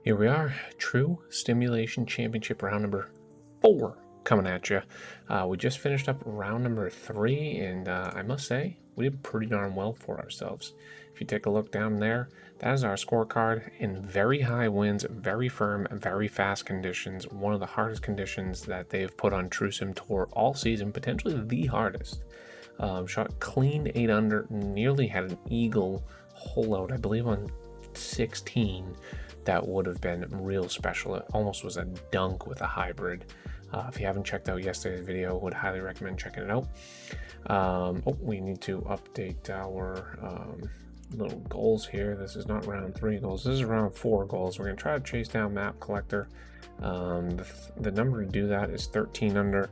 Here we are, True Stimulation Championship round number 4 coming at you. We just finished up round number 3, and I must say, we did pretty darn well for ourselves. If you take a look down there, that is our scorecard in very high winds, very firm, very fast conditions. One of the hardest conditions that they've put on True Sim Tour all season, potentially the hardest. Shot clean 8 under, nearly had an eagle hole out, I believe on 16. That would have been real special. It almost was a dunk with a hybrid. If you haven't checked out yesterday's video, would highly recommend checking it out. We need to update our little goals here. This is not round 3 goals. This is round 4 goals. We're going to try to chase down Map Collector. The number to do that is 13 under.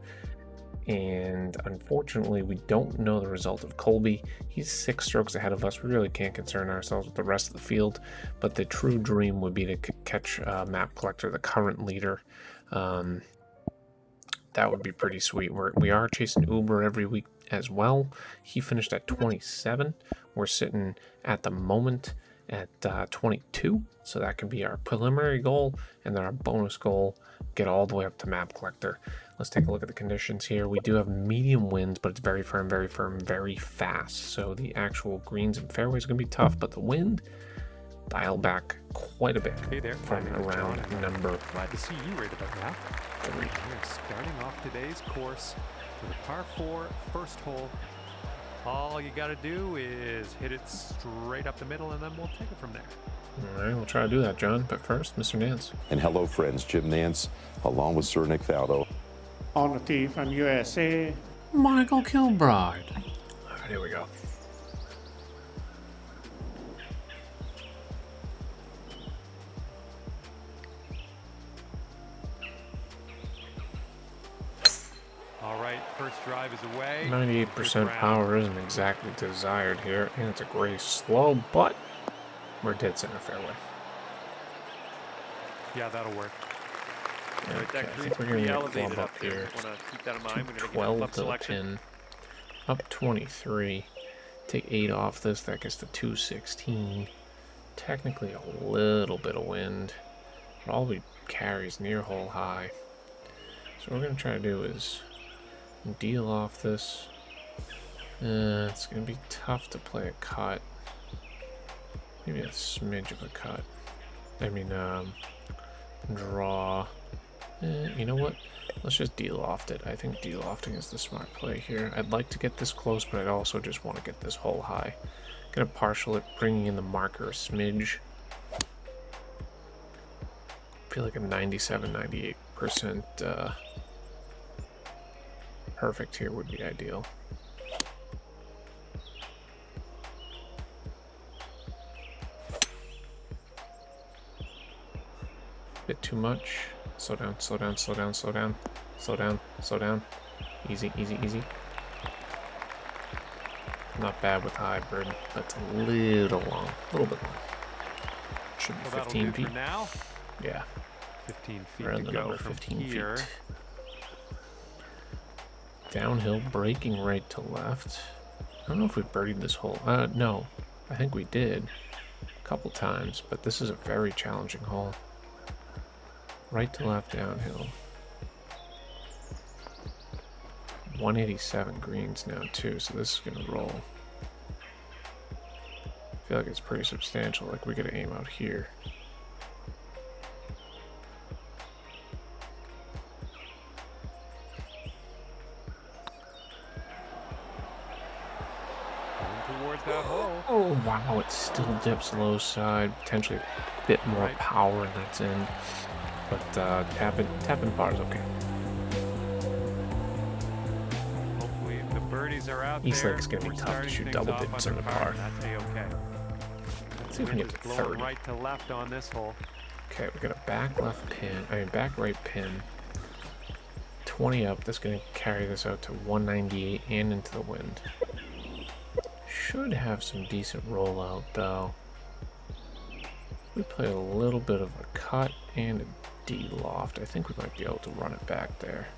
And unfortunately, we don't know the result of Colby. He's 6 strokes ahead of us. We really can't concern ourselves with the rest of the field, but the true dream would be to catch Map Collector, the current leader. That would be pretty sweet. We are chasing Uber every week as well. He finished at 27. We're sitting at the moment at 22, so that can be our preliminary goal, and then our bonus goal, get all the way up to Map Collector. Let's take a look at the conditions here. We do have medium winds, but it's very firm, very fast. So the actual greens and fairways are going to be tough, but the wind dialed back quite a bit. Hey there, from around number. Glad to see you right about now. 3. We're starting off today's course with a par 4 first hole. All you got to do is hit it straight up the middle, and then we'll take it from there. All right, we'll try to do that, John. But first, Mr. Nance. And hello, friends. Jim Nance, along with Sir Nick Faldo. On the tee from USA, Michael Kilbride. All right, here we go. All right, first drive is away. 98% power isn't exactly desired here, and it's a gray slow, but we're dead center fairway. Yeah, that'll work. Okay, I think we're going to get club up here. 12 to the pin. Up 23. Take 8 off this, that gets to 216. Technically a little bit of wind, but all we carry is near hole high. So what we're going to try to do is deal off this. It's going to be tough to play a cut. Maybe a smidge of a cut. I mean, draw. You know what? Let's just de-loft it. I think de-lofting is the smart play here. I'd like to get this close, but I'd also just want to get this hole high. Gonna partial it, bringing in the marker a smidge. Feel like a 97-98% perfect here would be ideal. Bit too much. Slow down, slow down, slow down, slow down, slow down, slow down. Easy, easy, easy. Not bad with hybrid, but it's a little long, a little bit long. Should be 15 feet. Now. Yeah. 15 feet Around to the go number from 15 here. feet. Downhill, braking right to left. I don't know if we birdied this hole. No, I think we did a couple times, but this is a very challenging hole. Right to left downhill. 187 greens now too, so this is gonna roll. I feel like it's pretty substantial, like we gotta aim out here. Going towards that hole. Oh wow, it still dips low side, potentially a bit more power in that's in. But tapping par is okay. Hopefully the birdies are out East there. Lake's gonna be We're tough to starting shoot things double off dips under on the par. That'd be okay. Let's see if we can Wind get is blowing 30. right to left on this hole. Okay, we got a back left pin. I mean back right pin. 20 up. That's gonna carry this out to 198 and into the wind. Should have some decent rollout though. We play a little bit of a cut and a D-loft. I think we might be able to run it back there.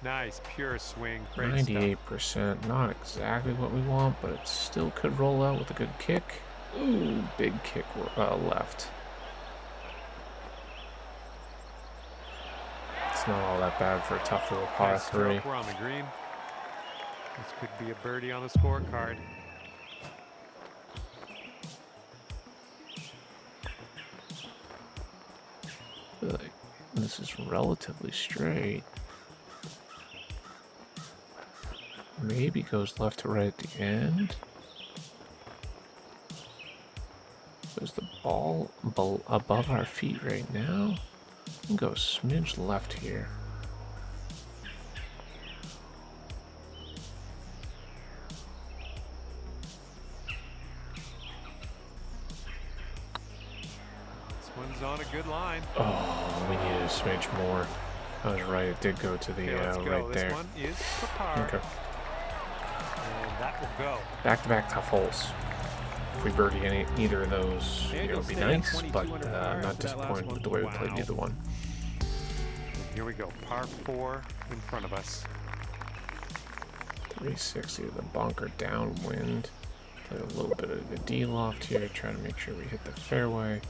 Nice, pure swing, great 98%, not exactly what we want, but it still could roll out with a good kick. Ooh, big kick left. It's not all that bad for a tough little par Nice 3. stroke. We're on the green. This could be a birdie on the scorecard. Like, this is relatively straight. Maybe goes left to right at the end. There's the ball above our feet right now. We can go a smidge left here. This one's on a good line. Oh, we needed a smidge more. I was right, it did go to the Okay, let's go. right This there. one is for par. Okay. And that will go. Back-to-back tough holes. If we birdie either of those, it would be nice, but I'm not disappointed with the way we played either one. Here we go. Par 4 in front of us. 360 to the bunker downwind. Play a little bit of the D loft here, try to make sure we hit the fairway.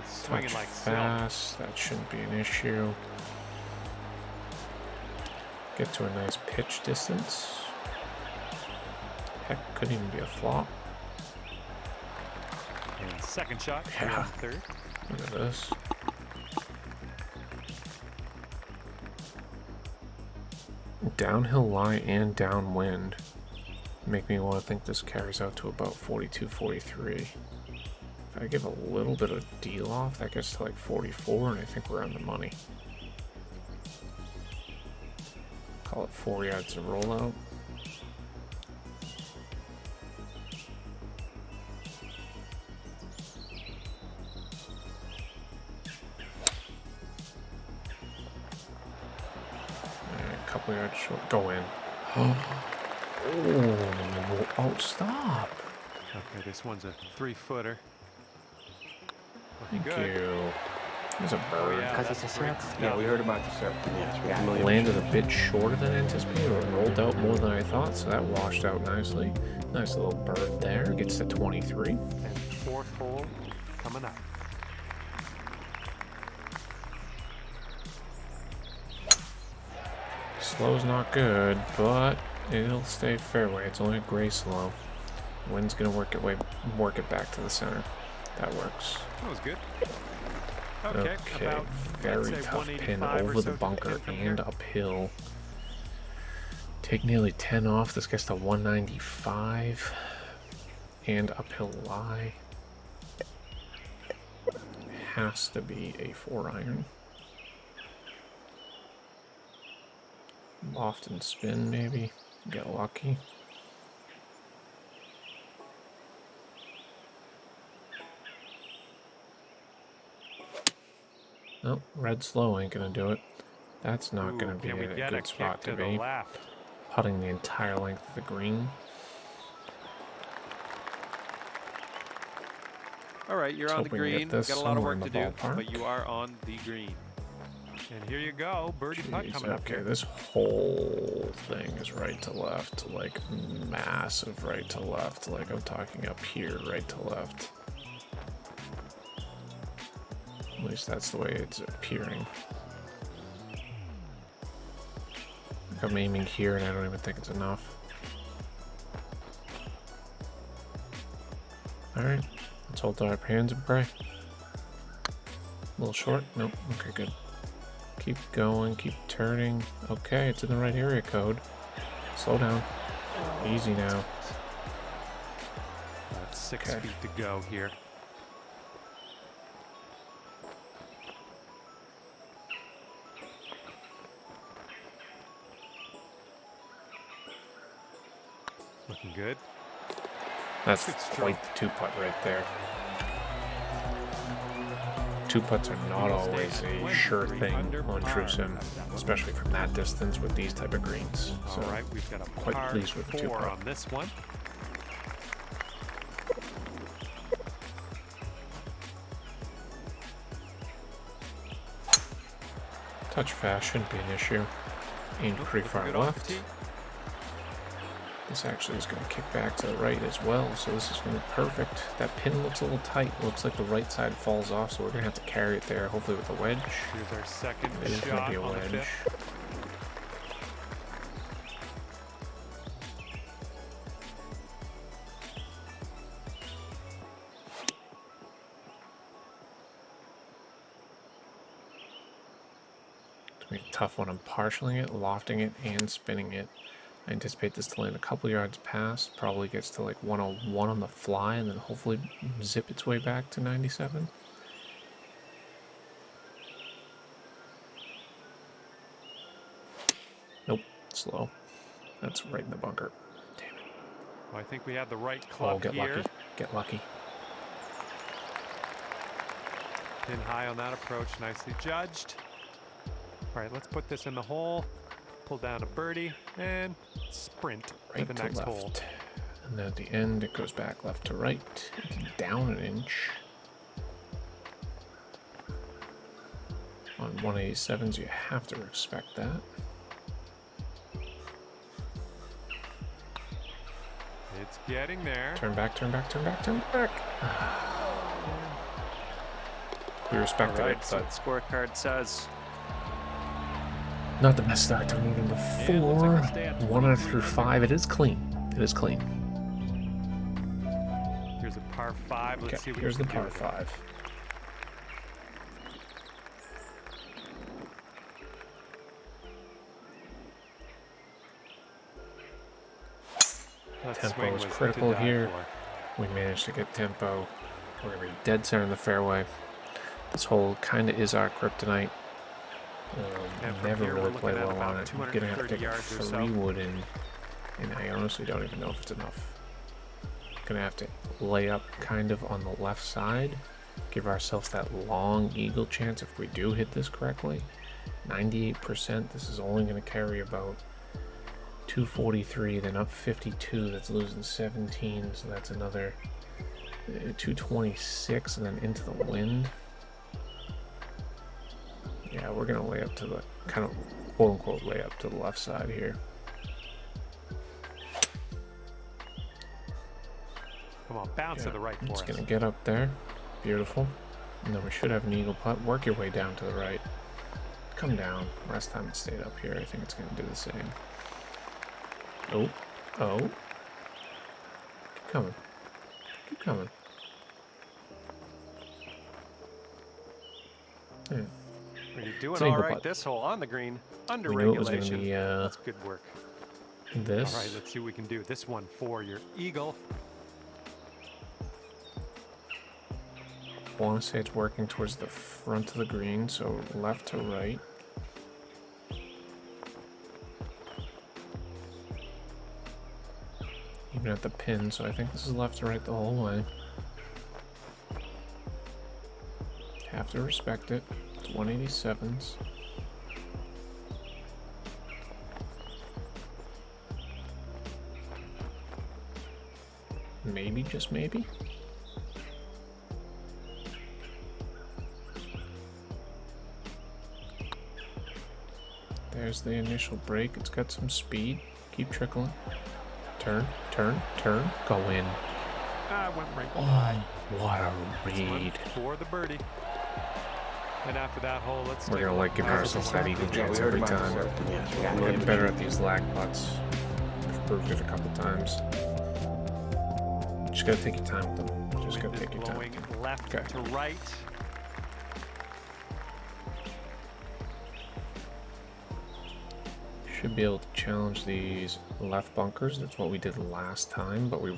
Swinging Touch like silk. fast, that shouldn't be an issue. Get to a nice pitch distance. Heck, couldn't even be a flop. And second shot. Yeah. Third. Look at this. Downhill lie and downwind make me want to think this carries out to about 42, 43. If I give a little bit of deal off, that gets to like 44, and I think we're on the money. Call it 4 yards of rollout. Couple yards short. Go in. Oh, stop. Okay, this one's a 3-footer. Thank Good. you. There's a bird. Yeah, Because that's it's a great surf. stuff. Yeah, we heard about the surf. Yeah. Landed a bit shorter than anticipated, or rolled out more than I thought, so that washed out nicely. Nice little bird there. Gets to 23. And fourth hole coming up. Slow's not good, but it'll stay fairway. It's only a gray slow. Wind's gonna work it back to the center. That works. That was good. Okay, about, very let's say, tough pin 185 or over so the to bunker pin from and here. uphill. Take nearly 10 off. This gets to 195 and uphill lie. Has to be a 4-iron. Loft and spin, maybe. Get lucky. Nope, red slow ain't gonna do it. That's not gonna be Can we a get a good kick spot to to the be. left? Putting the entire length of the green. All right, you're on the Let's hope we can green. get this Got a lot of somewhere work in to the do, ballpark. but you are on the green. And here you go. Birdie putt Jeez, coming up okay, here. this whole thing is right to left, like massive right to left. Like I'm talking up here, right to left. At least that's the way it's appearing. Like I'm aiming here and I don't even think it's enough. Alright, let's hold our hands and pray. A little short? Nope. Okay, good. Keep going, keep turning. Okay, it's in the right area code. Slow down. Easy now. That's 6 Okay. feet to go here. Looking good. That's Good stroke. quite the two-putt right there. Two-putts are not always a sure thing on True Sim, especially from that distance with these type of greens. So All right, we've got a quite par pleased with the 4 two-putt. on this one. touch fast shouldn't be an issue. Aimed pretty Looking far good off left. the tee. This actually is going to kick back to the right as well, so this is going to be perfect. That pin looks a little tight. Looks like the right side falls off, so we're going to have to carry it there, hopefully with a wedge. Here's our second It is going to shot be a on the wedge. fifth. It's going to be a tough one. I'm partialing it, lofting it, and spinning it. I anticipate this to land a couple yards past, probably gets to like 101 on the fly, and then hopefully zip its way back to 97. Nope, slow. That's right in the bunker. Damn it. Well, I think we have the right club Oh, get here. lucky. Get lucky. Pin high on that approach, nicely judged. All right, let's put this in the hole. Pull down a birdie and sprint Right to the to next left. hole. And then at the end, it goes back left to right. It's down an inch. On 187s, you have to respect that. It's getting there. Turn back, turn back, turn back, turn back. We respected All right, it, so but the scorecard says not the best start to meeting Yeah, it looks before. like we stay at 1 out of 23 through 5. It is clean. It is clean. Here's a par 5. Let's see Okay, what here's we the can par do. 5. That Tempo swing is was critical to die here. for. We managed to get tempo. We're going to be dead center in the fairway. This hole kind of is our kryptonite. And from Never here, really we're play looking at well on about it. I'm going to have to 230 take a yards or so. 3-wood in, and I honestly don't even know if it's enough. Going to have to lay up kind of on the left side. Give ourselves that long eagle chance if we do hit this correctly. 98%. This is only going to carry about 243, then up 52. That's losing 17, so that's another 226, and then into the wind. Yeah, we're gonna lay up to the kind of quote unquote lay up to the left side here. Come on, bounce to the right for It's us. gonna get up there. Beautiful. And then we should have an eagle putt. Work your way down to the right. Come down. Last time it stayed up here, I think it's gonna do the same. Oh, oh. Keep coming. Keep coming. Hmm. You're doing It's an all eagle right putt. this hole on the green. Under We knew it was gonna regulation. be That's good work. this. All right, let's see what we can do. This one for your eagle. I want to say it's working towards the front of the green, so left to right. Even at the pin, so I think this is left to right the whole way. Have to respect it. It's 187s. Maybe, just maybe. There's the initial break. It's got some speed. Keep trickling. Turn, turn, turn. Go in. Ah, went right Oh, by. what a This one read. for the birdie. And after that hole, let's We're take a gonna look like give at the ourselves one. that eagle yeah, chance we already every mined time. the circle. Yes, we got a Get million better feet. at these lag putts. We've proved it a couple times. Just gotta take your time with them. Just Wind gotta is take your time. blowing left Okay. to right. Should be able to challenge these left bunkers. That's what we did last time, but we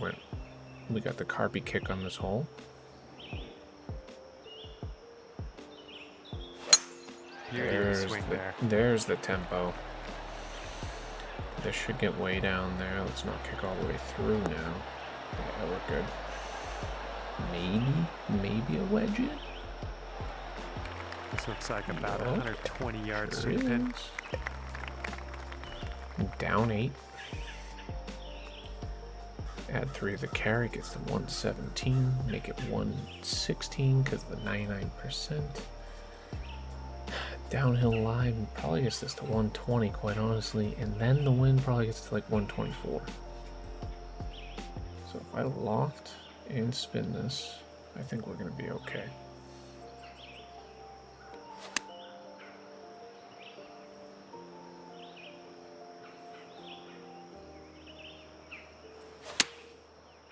got the carby kick on this hole. Beauty of the swing there. There's the tempo. This should get way down there. Let's not kick all the way through now. Yeah, we're good. Maybe a wedge in? This looks like about Nope. 120 yards Sure to the pin. is. Down 8. Add 3 of the carry, gets to 117. Make it 116 because of the 99%. Downhill line probably gets this to 120, quite honestly, and then the wind probably gets to like 124. I loft and spin this, I think we're going to be okay.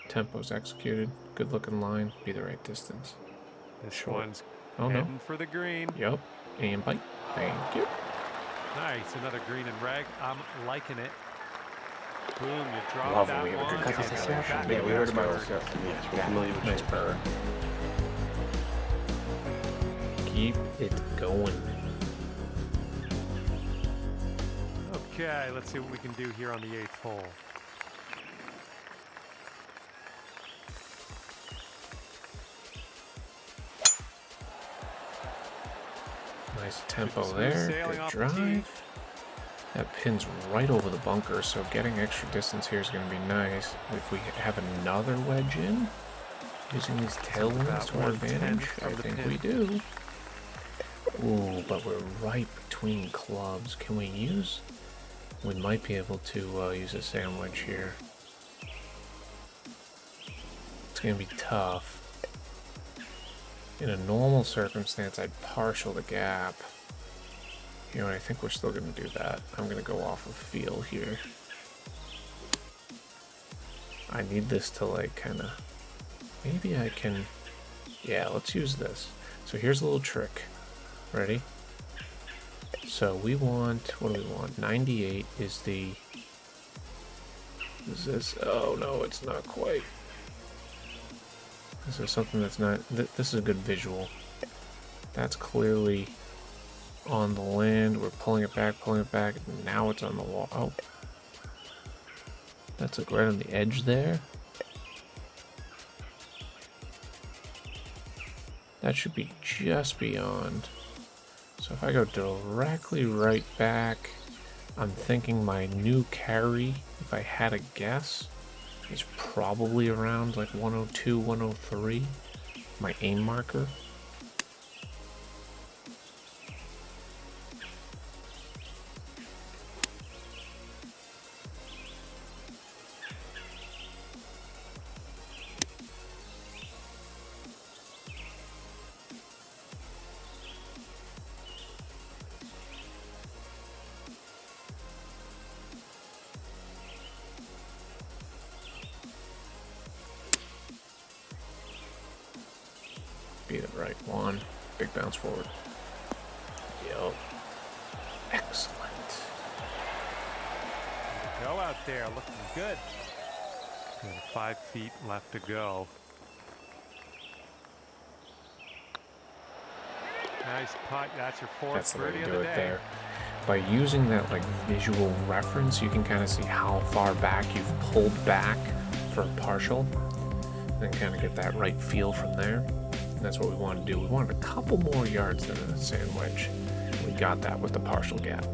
Tempo's executed. Good looking line. Be the right distance. This Short. one's Oh no. heading for the green. Yup. And bite. Thank you. Nice, another green and rag. I'm liking it. Boom, you drop Love that when we have a one. good and conversation. back Yeah, to we heard back about bird. this yesterday. Yes, we're familiar with Nice it. bird. Keep it going. Okay, let's see what we can do here on the 8th hole. Nice tempo Smooth there. sailing Good off the tee. drive. That pin's right over the bunker, so getting extra distance here is going to be nice. If we have another wedge in, using these tailwinds about to our 1/10 advantage, I of the think pin. we do. Ooh, but we're right between clubs. Can we use... We might be able to use a sandwich here. It's going to be tough. In a normal circumstance, I'd partial the gap. You know, I think we're still going to do that. I'm going to go off of feel here. I need this to, like, kind of... Maybe I can... Yeah, let's use this. So here's a little trick. Ready? So we want... What do we want? 98 is the... Is this... Oh, no, it's not quite. This is something that's not... This is a good visual. That's clearly... on the land. We're pulling it back, and now it's on the wall. Oh. That's like right on the edge there. That should be just beyond. So if I go directly right back, I'm thinking my new carry, if I had a guess, is probably around like 102, 103. My aim marker. Be the right one. Big bounce forward. Yo. Excellent. Go out there, looking good. And 5 feet left to go. Nice putt. That's your fourth That's the way birdie to of do the it day. there. By using that like visual reference, you can kind of see how far back you've pulled back for a partial, and kind of get that right feel from there. And that's what we wanted to do. We wanted a couple more yards than a sandwich. We got that with the partial gap.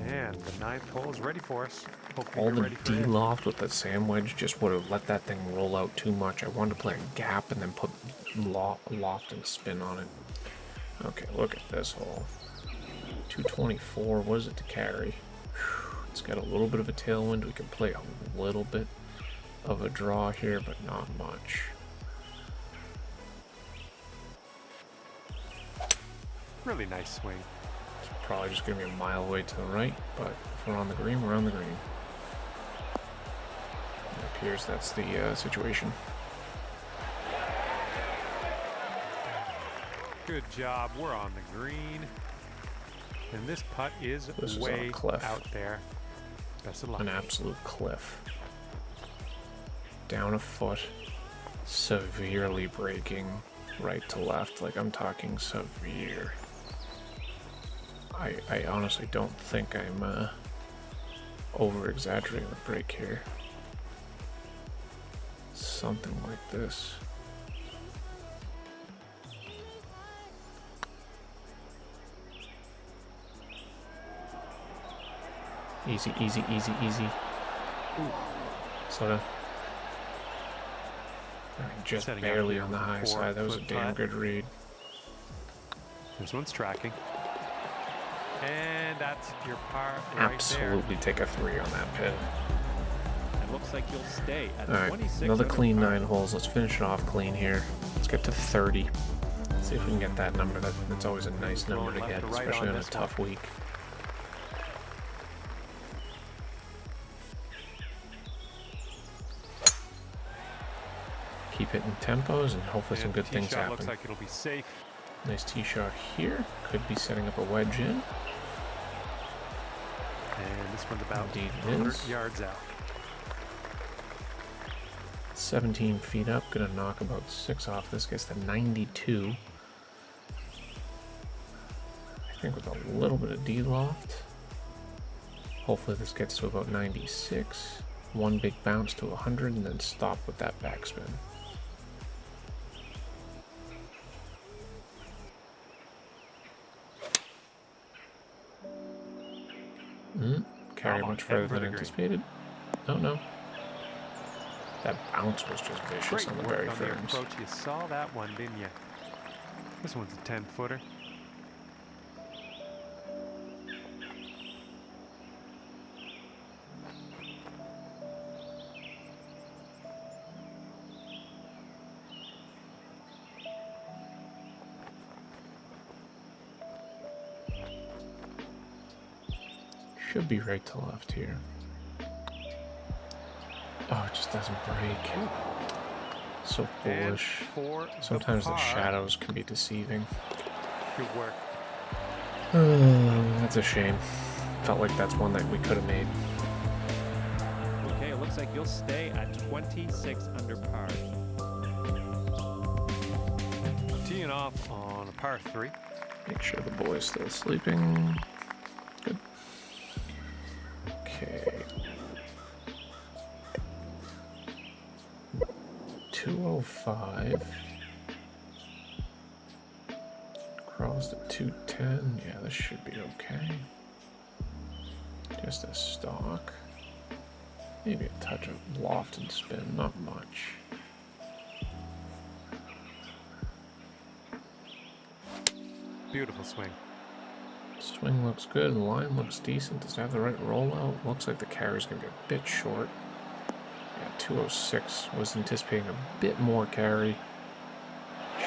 And the 9th hole is ready for us. Hopefully All you're the ready for it. D-loft with the sandwich just would have let that thing roll out too much. I wanted to play a gap and then put loft and spin on it. Okay, look at this hole. 224, what is it to carry? Whew, it's got a little bit of a tailwind. We can play a little bit of a draw here, but not much. Really nice swing. It's probably just going to be a mile away to the right, but if we're on the green, we're on the green. It appears that's the situation. Good job. We're on the green. And this putt is This is on a way cliff. out there. Best of luck. An absolute cliff. Down a foot, severely breaking right to left. Like, I'm talking severe. I honestly don't think I'm over exaggerating the break here. Something like this. Easy, easy, easy, easy. Ooh. Slow down. Just Setting up barely here on the with a high side. That was a 4-foot damn putt. good read. This one's tracking. And that's your par right Absolutely take a 3 on that pin. there. And looks like you'll stay at All right, 26 another under clean par. 9 holes. Let's finish it off clean here. Let's get to 30. See if we can get that number. That's always a nice number to Going left get, to right especially on on a this tough week. Keep hitting tempos and hopefully some And good tee things shot happen. looks like it'll be safe. Nice tee shot here. Could be setting up a wedge in. And this one's about Indeed it 100 is. yards out. 17 feet up. Gonna knock about 6 off. This gets to 92. I think with a little bit of D-loft. Hopefully this gets to about 96. One big bounce to 100 and then stop with that backspin. Carry Come on, much further head for than the green. anticipated. Oh no. That bounce was just vicious Great on the work very on the frames. approach. You saw that one, didn't you? This one's a 10-footer. Should be right to left here. Oh, it just doesn't break. So And foolish. for Sometimes the par. shadows can be deceiving. Good work. That's a shame. Felt like that's one that we could have made. Okay, it looks like you'll stay at 26 under par. Teeing off on a par 3. Make sure the boy's still sleeping. Good. Okay. 205. Cross to 210. Yeah, this should be okay. Just a stock. Maybe a touch of loft and spin, not much. Beautiful swing. Swing looks good, line looks decent. Does it have the right rollout? Looks like the carry's gonna be a bit short. Yeah, 206. Was anticipating a bit more carry.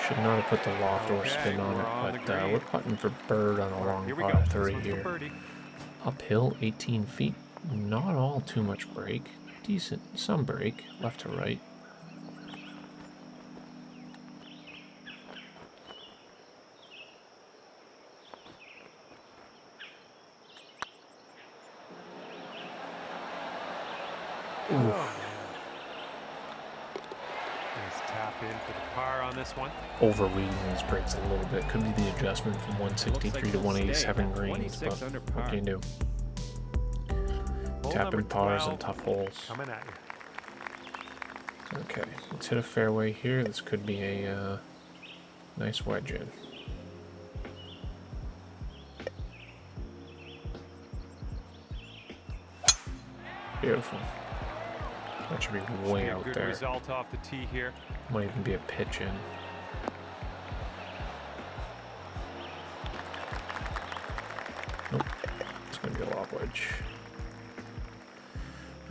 Should not have put the loft or Okay, spin on we're it, on the but green. we're putting for bird on a long Here we go. par This 3 one's for here. birdie. Uphill, 18 feet. Not all too much break. Decent, some break, left to right. Nice tap in for the par on this one. Overreading these breaks a little bit. Could be the adjustment from Looks 163 like to you'll 187 stay at greens, 26 but under what par. can you do? Hole Tapping number pars 12 and tough holes. coming at you. Okay, let's hit a fairway here. This could be a nice wedge in. Beautiful. That should be way Be a out good there. result off the tee here. Might even be a pitch in. Nope. It's going to be a lob wedge.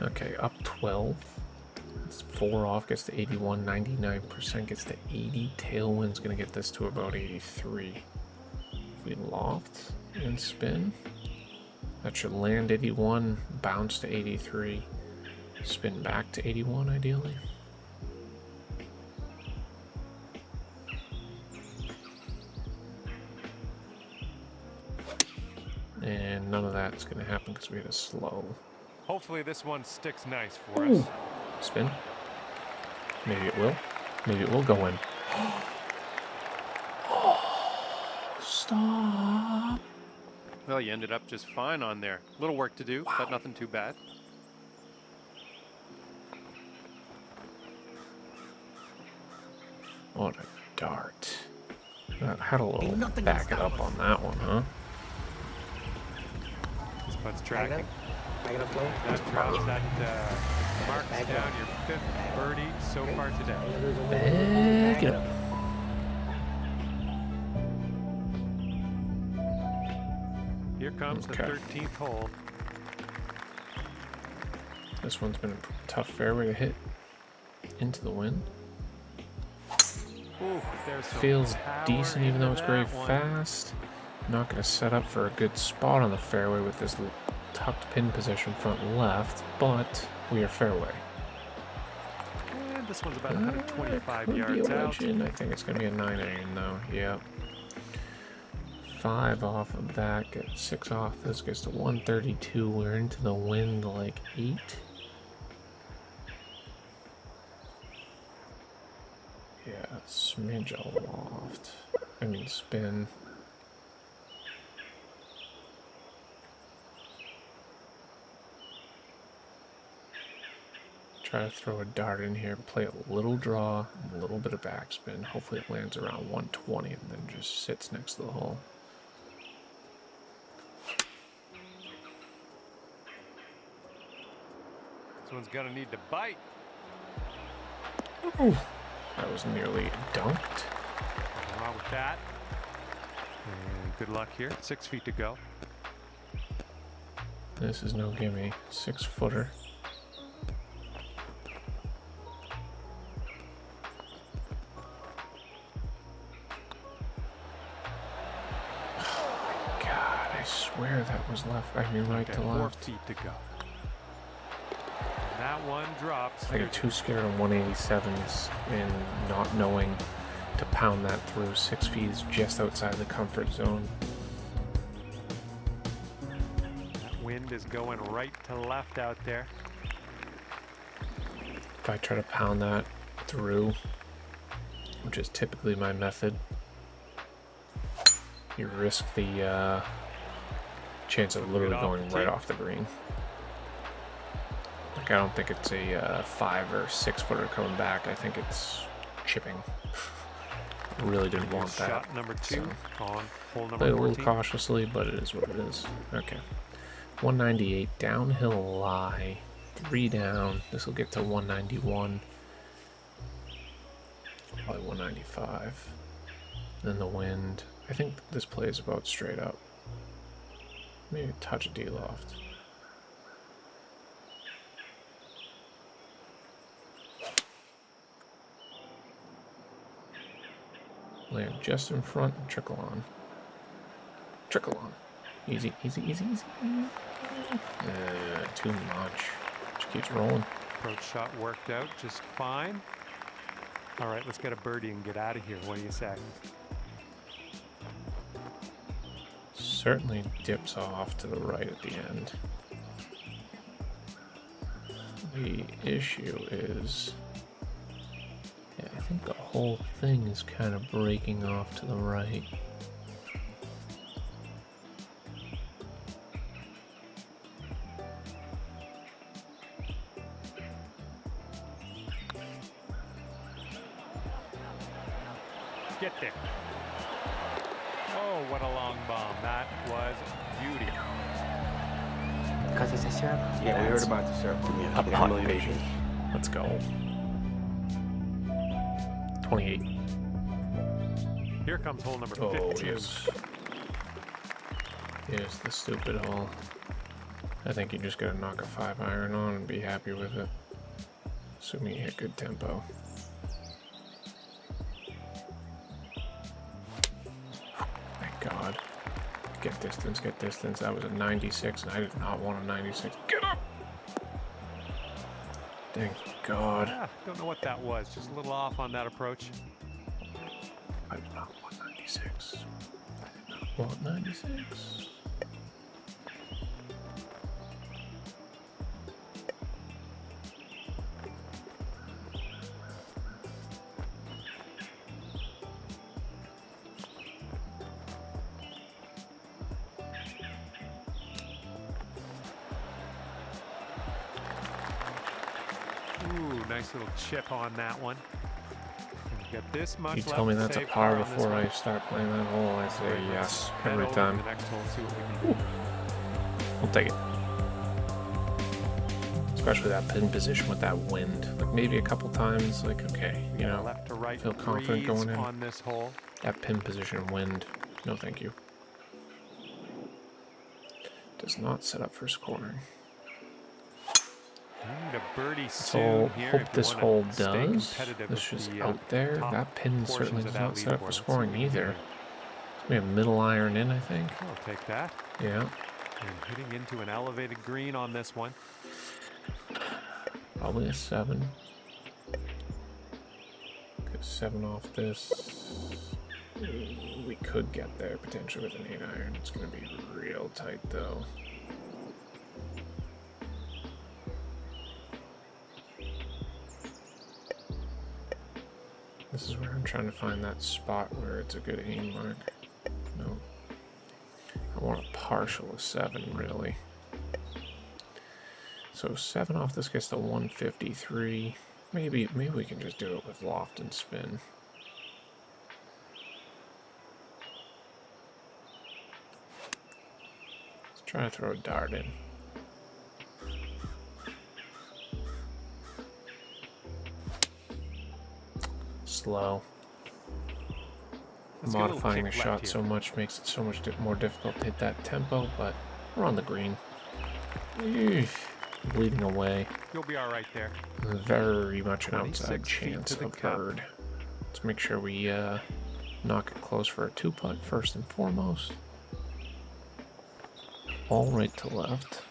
Okay, up 12. It's 4 off, gets to 81. 99% gets to 80. Tailwind's going to get this to about 83. If we loft and spin, that should land 81, bounce to 83, spin back to 81 ideally. And none of that's going to happen because we had a slow Hopefully this one sticks nice for us. spin. Maybe it will. Maybe it will go in. Stop. Well, you ended up just fine on there. Little work to do, but nothing too bad. What a dart. That had a little back it up on that one, huh? This putt's tracking. That drops that marks down your 5th birdie so far today. Back it up. Here comes Okay. the 13th hole. This one's been a tough fairway to hit into the wind. Ooh, there's some Feels power decent even though it's into very that one. fast. Not going to set up for a good spot on the fairway with this tucked pin position front left, but we are fairway. And this one's about 125 could be a yards wedge out. in. I think it's going to be a 9 iron though. Yep. 5 off of that, get 6 off. This gets to 132. We're into the wind like 8. Yeah, smidge aloft. I mean spin. Try to throw a dart in here, play a little draw, a little bit of backspin. Hopefully it lands around 120 and then just sits next to the hole. This one's gonna need to bite. Ooh, that was nearly dunked. Nothing wrong with that. And good luck here. 6 feet to go. This is no gimme. 6-footer. God, I swear that was left. I mean right Okay, to 4 left. feet to go. And that one drops. I got too scared on 187s and not knowing to pound that through. 6 feet is just outside the comfort zone. That wind is going right to left out there. If I try to pound that through, which is typically my method, you risk the chance of literally going right off the green. Like, I don't think it's a 5 or 6 footer coming back. I think it's chipping. Really didn't want that. Shot number 2 on hole Play number a little 14. cautiously, but it is what it is. Okay. 198, downhill lie. 3 down. This will get to 191. Probably 195. Then the wind. I think this play is about straight up. Maybe a touch of D-loft. Land just in front and trickle on. Trickle on. Easy, easy, easy, easy. Too much. Just keeps rolling. Approach shot worked out just fine. All right, let's get a birdie and get out of here. What do you say? Certainly dips off to the right at the end. The issue is, yeah, I think the whole thing is kind of breaking off to the right. Get there. Oh, what a long bomb. That was beauty. Yeah, we heard about the surf. A putt, baby. Let's go. 28. Here comes hole number 15. Oh, yes. Yes, the stupid hole. I think you just gotta knock a 5 iron on and be happy with it. Assuming you hit good tempo. Thank God. Get distance, get distance. That was a 96 and I did not want a 96. Get up! Thank God. Yeah, don't know what that was. Just a little off on that approach. I did not want 96. I did not want 96. Ooh, nice little chip on that one. And get this much You left tell me to that's a save par on this before one. I start playing that hole. I say Let's yes head every over to time. the next hole, see what we can do. We'll take it. Especially that pin position with that wind. Like maybe a couple times, like okay, you know, Left to right feel confident breeze going in. on this hole. That pin position wind, no thank you. Does not set up for scoring. You need a birdie So soon here. hope if you this wanna hole stay does. competitive It's with just the, out there. top That pin portions certainly of does that not set up leaderboard. for Let's see scoring what we can either. do. We have middle iron in, I think. I'll take that. Yeah, And hitting into an elevated green on this one. probably a 7. Get 7 off this. We could get there potentially with an 8 iron. It's going to be real tight though. This is where I'm trying to find that spot where it's a good aim mark. No. I want a partial of 7, really. So 7 off this gets to 153. Maybe we can just do it with loft and spin. Let's try to throw a dart in. Slow. Let's get a little Modifying the kick shot left so here. much makes it so much more difficult to hit that tempo, but we're on the green. Eesh, bleeding away. You'll be all right there. There's very much an 26 outside feet chance to the of cup. bird. Let's make sure we knock it close for a 2-putt first and foremost. All right to left,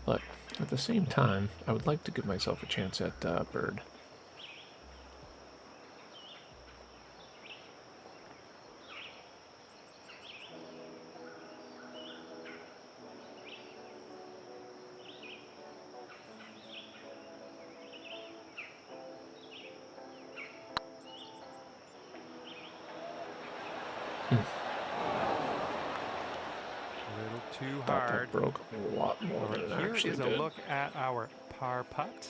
but at the same time, I would like to give myself a chance at bird. A little too Thought hard. that broke a lot more All than right, it here actually is a did. look at our par putt.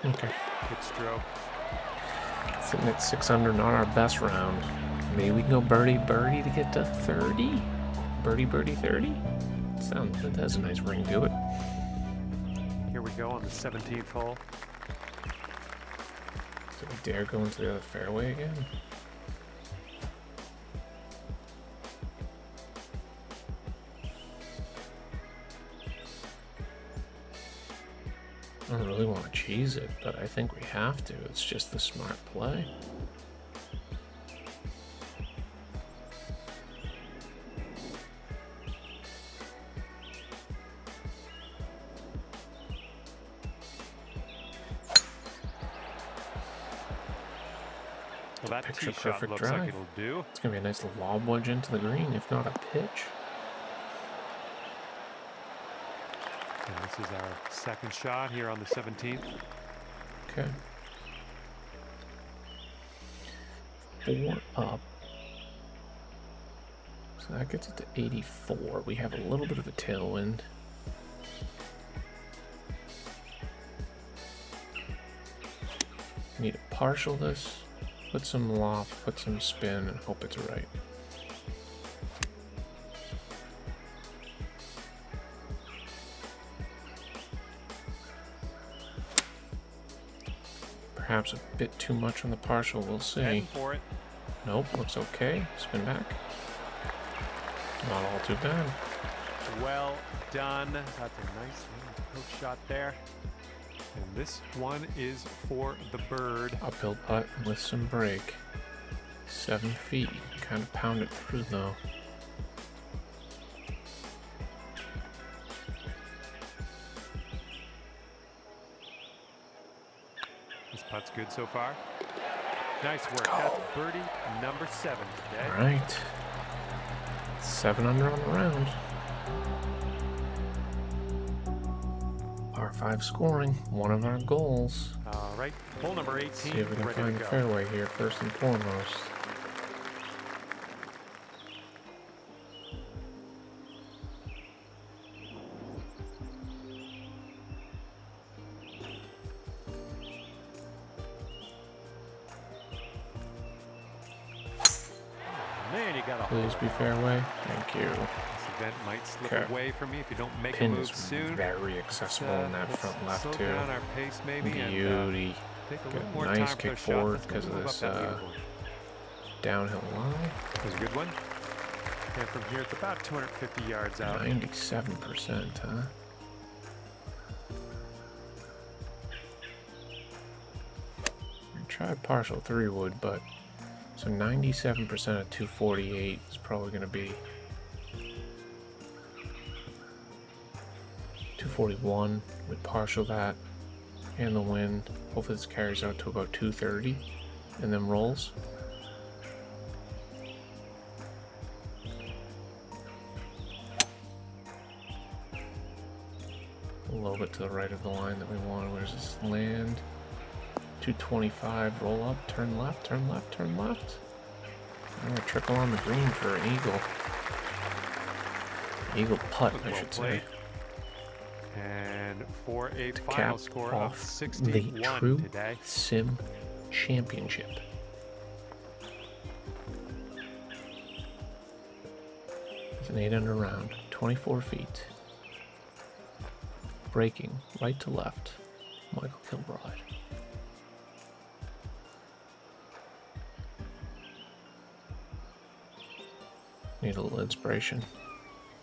Okay. Good stroke. Sitting at 6 under, not our best round. Maybe we can go birdie birdie to get to 30. Birdie birdie 30. That has a nice ring to it. Here we go on the 17th hole. Do we dare go into the other fairway again? I don't really want to cheese it, but I think we have to. It's just the smart play. Well, that Picture tee shot perfect looks drive. like it'll do. It's going to be a nice lob wedge into the green, if not a pitch. And this is our second shot here on the 17th. Okay. 4 up. So that gets it to 84. We have a little bit of a tailwind. Need to partial this, put some loft, put some spin, and hope it's right. Perhaps a bit too much on the partial, we'll see. Heading for it. Nope, looks okay. Spin back. Not all too bad. Well done. That's a nice little poke shot there. And this one is for the bird. Uphill putt with some break. 7 feet. Kind of pound it through though. This putt's good so far. Nice work. That's birdie number 7 today. All right. 7 under on the round. Par 5 scoring, one of our goals. All right, hole number 18. See if we can ready find to the go. fairway here first and foremost. Man, you got a Please be fairway. Thank you. This event might slip Okay. away from me if you don't make Pin a move is soon. very accessible in that let's front left slow too. down our pace maybe and Beauty. take a Get little a more nice time for kick the shot. forward Let's go because of move up this that leaderboard. downhill line. That was a good one. And from here, it's about 250 yards out. 97%, huh? try partial 3 wood, but so 97% of 248 is probably going to be 241. We partial that and the wind. Hopefully this carries out to about 230 and then rolls. A little bit to the right of the line that we want. Where's this land? 225, roll up, turn left, turn left, turn left. I'm gonna trickle on the green for an eagle. Eagle putt, I should say. And for a To final cap score of off 61 the True today. Sim Championship. It's an 8-under round, 24 feet. Braking right to left, Michael Kilbride. Need a little inspiration.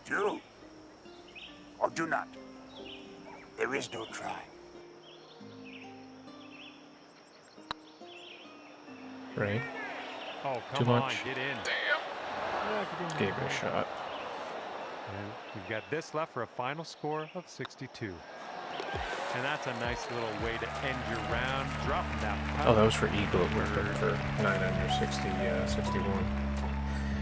Do or do not. There is no try. Right? Oh, Too come on, much. get in. Gave it a shot. And we've got this left for a final score of 62. And that's a nice little way to end your round. Dropping that putt. Oh, that was for eagle. It worked out for 9 under 61.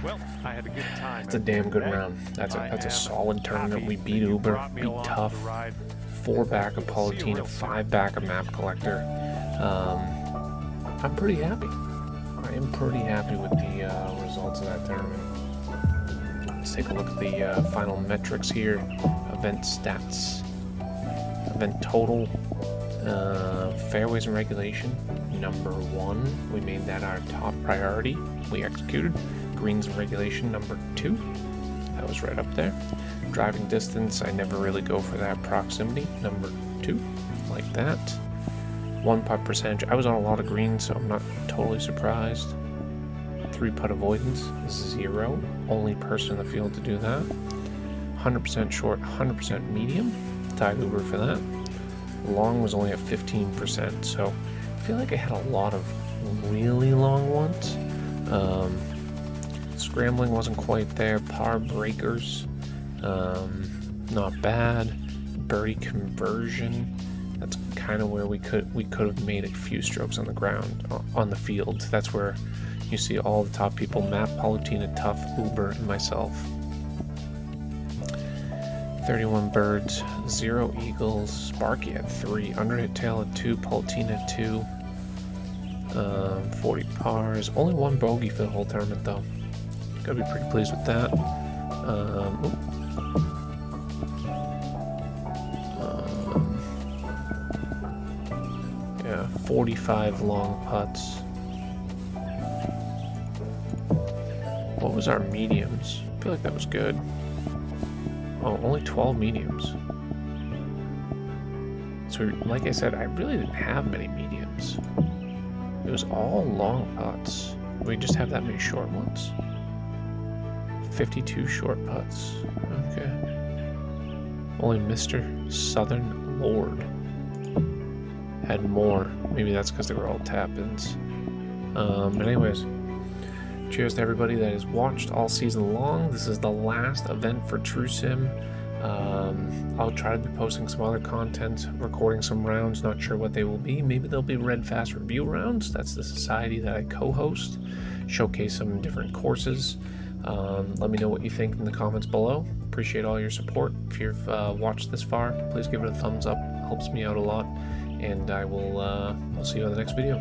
Well, I had a good time. It's a damn good today. round. That's I a am solid tournament. happy We that beat you Uber, brought me beat along for Tough, the ride. 4 back of See you Palatina, real 5 back of Map Collector. I'm pretty happy. I am pretty happy with the results of that tournament. Let's take a look at the final metrics here. Event stats. Event total. Fairways and regulation, number 1. We made that our top priority. We executed. Greens and regulation, number 2. That was right up there. Driving distance, I never really go for that. Proximity, number 2. Like that. 1-putt percentage. I was on a lot of greens, so I'm not totally surprised. 3-putt avoidance, 0. Only person in the field to do that. 100% short, 100% medium. Tied Uber for that. Long was only at 15%, so I feel like I had a lot of really long ones. Scrambling wasn't quite there. Par breakers, not bad. Birdie conversion, that's kind of where we could have made a few strokes on the ground, on the field. That's where you see all the top people: Matt, Palatina, Tough, Uber, and myself. 31 birds, 0 eagles, Sparky at 3, Underhit Tail at 2, Palatina at 2, 40 pars, only 1 bogey for the whole tournament though. Gotta be pretty pleased with that. Yeah, 45 long putts. What was our mediums? I feel like that was good. Oh, only 12 mediums. So, like I said, I really didn't have many mediums. It was all long putts. We just have that many short ones. 52 short putts. Okay. Only Mr. Southern Lord had more. Maybe that's because they were all tap-ins. But anyways, cheers to everybody that has watched all season long. This is the last event for True Sim. I'll try to be posting some other content, recording some rounds, not sure what they will be. Maybe they'll be Red Fast review rounds. That's the society that I co-host. Showcase some different courses. Let me know what you think in the comments below. Appreciate all your support. If you've watched this far, please give it a thumbs up. Helps me out a lot. And I will we'll see you on the next video.